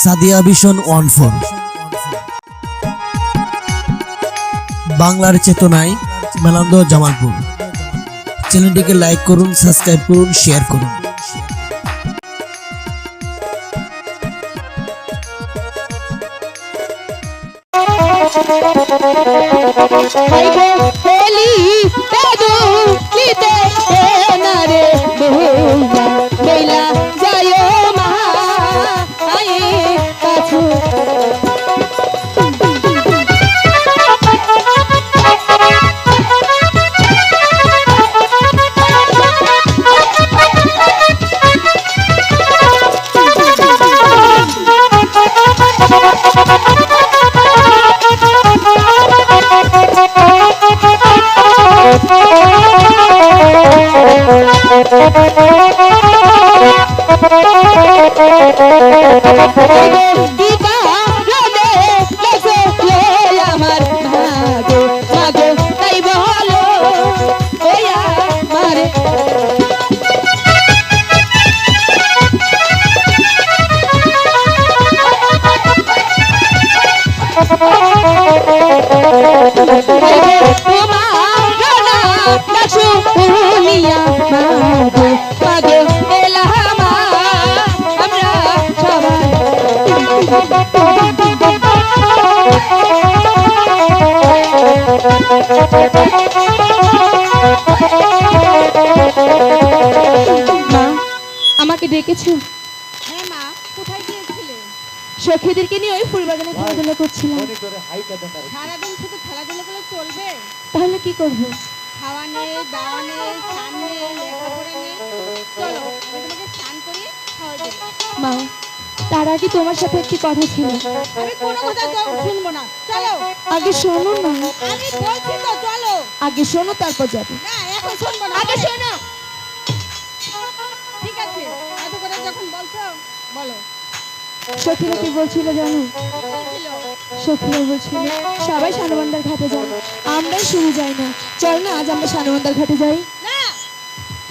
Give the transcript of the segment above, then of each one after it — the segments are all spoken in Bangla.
সাদিয়া ভিশন 14 বাংলার চেতনায় মেলান্দ জামালপুর। চ্যানেলটিকে লাইক করুন, সাবস্ক্রাইব করুন, শেয়ার করুন। আমাকে ডেকেছো? হ্যাঁ মা, কোথায় গিয়েছিলে? সখীদেরকে নিয়ে ওই ফুলবাগানে খেলাধুলা করছিলাম। সারাদিন শুধু খেলাধুলা করলে চলবে? তাহলে কি করবো? খাওয়া নেই, দাওয়া নেই, স্নান নেই, লেখাপড়া নেই। চলো আমি তোমাকে স্নান করিয়ে খাওয়া দেবো। মা, তার আগে তোমার সাথে একটি কথা ছিল। আমি কোনো কথা শুনবো না, চলো। আগে শোনো না। আমি বলছি তো চলো। আগে শোনো, তারপর যাবে। না, এখন শুনবো না, আগে শোনো। ঠিক আছে, এত করে যখন বলছো বলো। সখীরা কি বলছিল জানো? সখীরা বলছিল সবাই সানুবান্দার ঘাটে যায়, আমরাই শুরু যাই না। চল না আজ আমরা সানুবান্দার ঘাটে যাই। না,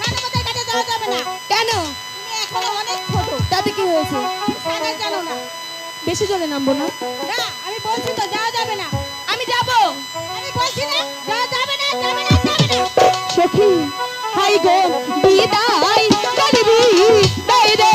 সানুবান্দার ঘাটে যাওয়া যাবে না। কেন? তুমি এখন অনেক ছোট। তাতে কি হয়েছে? তুমি সাঁতার জানো না। বেশি জলে নামবো না। না, আমি বলছি তো যাওয়া যাবে না। আমি যাব। আমি বলছি না যাওয়া যাবে না, যাবে না, যাবে না। সখী হাই গো বিদায় বলবি বাইরে